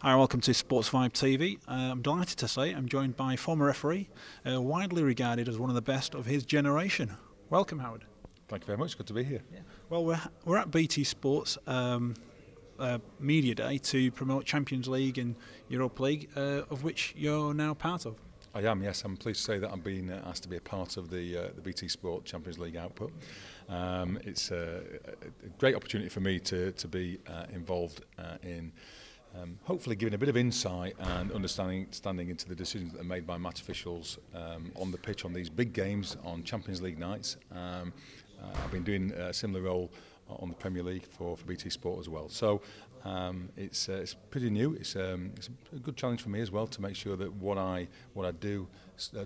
Hi, welcome to Sports Vibe TV. I'm delighted to say I'm joined by former referee, widely regarded as one of the best of his generation. Welcome, Howard. Thank you very much. Good to be here. Yeah. Well, we're at BT Sports Media Day to promote Champions League and Europa League, of which you're now part of. I am, yes. I'm pleased to say that I'm being asked to be a part of the BT Sport Champions League output. It's a great opportunity for me to be involved in hopefully giving a bit of insight and understanding into the decisions that are made by match officials on the pitch on these big games on Champions League nights. I've been doing a similar role on the Premier League for BT Sport as well. So it's pretty new. It's a good challenge for me as well to make sure that what I do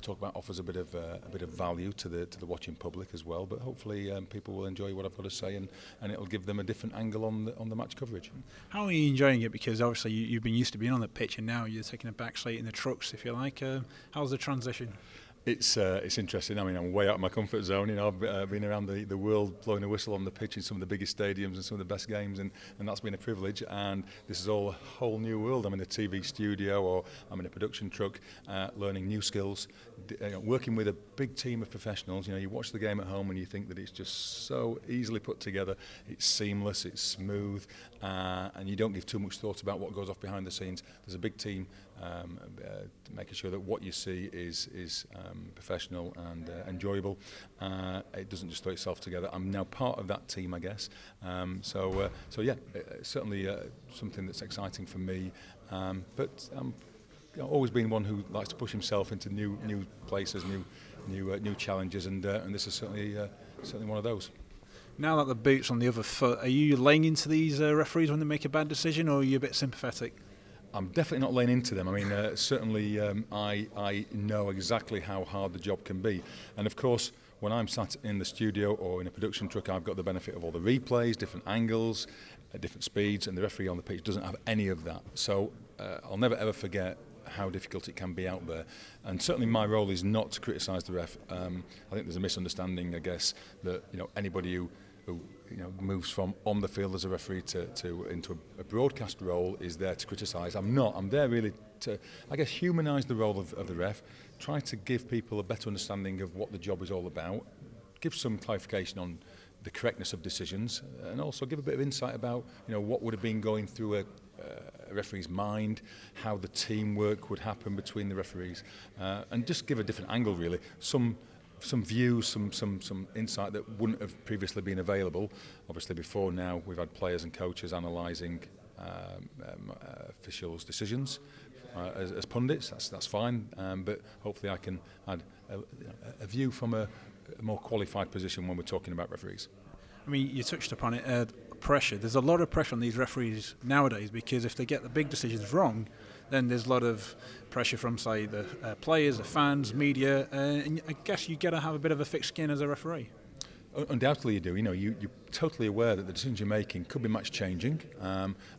talk about offers a bit of value to the watching public as well. But hopefully people will enjoy what I've got to say and it'll give them a different angle on the match coverage. How are you enjoying it? Because obviously you've been used to being on the pitch and now you're taking a back seat in the trucks, if you like. How's the transition? It's interesting. I mean, I'm way out of my comfort zone. You know, I've been around the world blowing a whistle on the pitch in some of the biggest stadiums and some of the best games, and that's been a privilege. And this is all a whole new world. I'm in a TV studio, or I'm in a production truck, learning new skills, working with a big team of professionals. You know, you watch the game at home and you think that it's just so easily put together. It's seamless, it's smooth, and you don't give too much thought about what goes off behind the scenes. There's a big team making sure that what you see is professional and enjoyable. It doesn't just throw itself together. I'm now part of that team, I guess. So yeah, certainly something that's exciting for me. But I've always been one who likes to push himself into new places, new challenges, and this is certainly one of those. Now that the boot's on the other foot, are you laying into these referees when they make a bad decision, or are you a bit sympathetic? I'm definitely not laying into them. I mean, certainly I know exactly how hard the job can be. And of course, when I'm sat in the studio or in a production truck, I've got the benefit of all the replays, different angles, different speeds, and the referee on the pitch doesn't have any of that. So I'll never ever forget how difficult it can be out there. And certainly my role is not to criticise the ref. I think there's a misunderstanding, I guess, that anybody who moves from on the field as a referee into a broadcast role is there to criticise. I'm not. I'm there really to, I guess, humanise the role of the ref, try to give people a better understanding of what the job is all about, give some clarification on the correctness of decisions, and also give a bit of insight about what would have been going through a referee's mind, how the teamwork would happen between the referees, and just give a different angle really. Some views, some insight that wouldn't have previously been available. Obviously before now we've had players and coaches analysing officials' decisions as pundits. That's fine, but hopefully I can add a view from a more qualified position when we're talking about referees. I mean, you touched upon it, pressure. There's a lot of pressure on these referees nowadays because if they get the big decisions wrong, then there's a lot of pressure from, say, the players, the fans, media, and I guess you got to have a bit of a thick skin as a referee. Undoubtedly you do. You're totally aware that the decisions you're making could be match changing,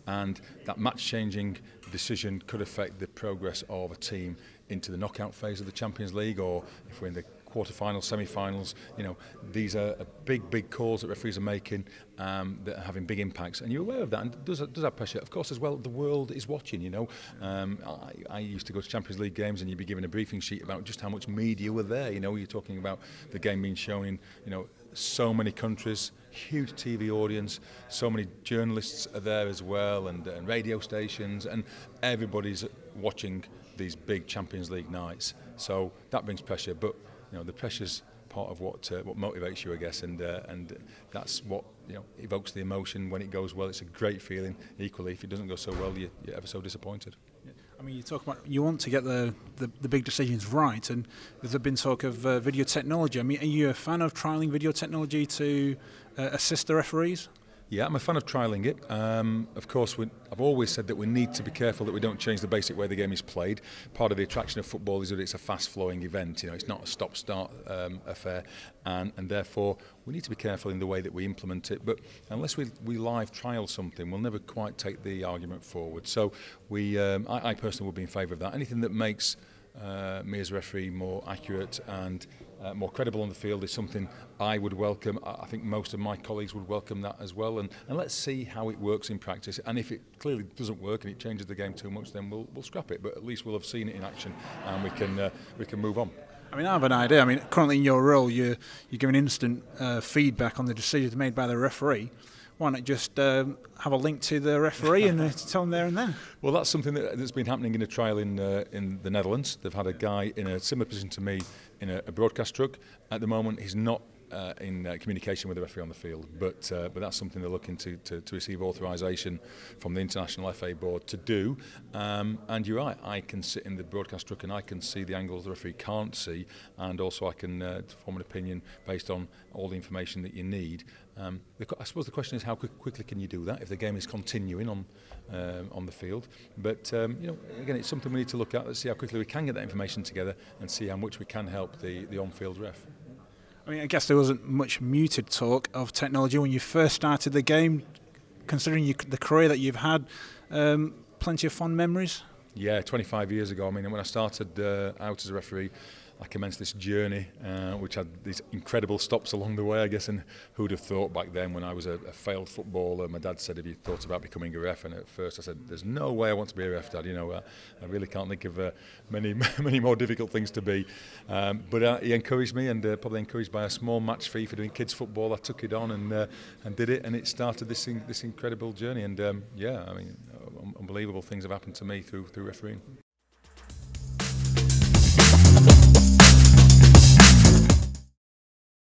and that match changing decision could affect the progress of a team into the knockout phase of the Champions League, or if we're in the quarter-finals, semi-finals. These are big calls that referees are making that are having big impacts, and you're aware of that, and does have pressure. Of course, as well, the world is watching. I used to go to Champions League games, and you'd be given a briefing sheet about just how much media were there. You're talking about the game being shown in so many countries, huge TV audience, so many journalists are there as well, and radio stations, and everybody's watching these big Champions League nights. So that brings pressure, but the pressure's part of what motivates you, I guess, and that's what evokes the emotion. When it goes well, it's a great feeling. Equally, if it doesn't go so well, you're ever so disappointed. I mean, you talk about you want to get the big decisions right, and there's been talk of video technology. I mean, are you a fan of trialling video technology to assist the referees? Yeah, I'm a fan of trialling it. Of course, I've always said that we need to be careful that we don't change the basic way the game is played. Part of the attraction of football is that it's a fast-flowing event. It's not a stop-start affair, and therefore we need to be careful in the way that we implement it. But unless we live trial something, we'll never quite take the argument forward. So I personally would be in favour of that. Anything that makes me as a referee more accurate and more credible on the field is something I would welcome. I think most of my colleagues would welcome that as well. And let's see how it works in practice. And if it clearly doesn't work and it changes the game too much, then we'll scrap it. But at least we'll have seen it in action, and we can move on. I mean, I have an idea. I mean, currently in your role, you're giving instant feedback on the decisions made by the referee. Why not just have a link to the referee and tell them there and then? Well, that's something that's been happening in a trial in the Netherlands. They've had a guy in a similar position to me in a broadcast truck. At the moment, he's not in communication with the referee on the field, but that's something they're looking to receive authorisation from the International FA Board to do. And you're right, I can sit in the broadcast truck and I can see the angles the referee can't see, and also I can form an opinion based on all the information that you need. I suppose the question is how quickly can you do that if the game is continuing on the field. But again, it's something we need to look at. Let's see how quickly we can get that information together and see how much we can help the on-field ref. I mean, I guess there wasn't much muted talk of technology when you first started the game, considering the career that you've had. Plenty of fond memories? Yeah, 25 years ago. I mean, when I started out as a referee, I commenced this journey, which had these incredible stops along the way, I guess. And who'd have thought back then, when I was a failed footballer, my dad said, "Have you thought about becoming a ref?" And at first I said, "There's no way I want to be a ref, Dad. I really can't think of many more difficult things to be." But he encouraged me, and probably encouraged by a small match fee for doing kids football, I took it on and did it, and it started this incredible journey. And unbelievable things have happened to me through refereeing.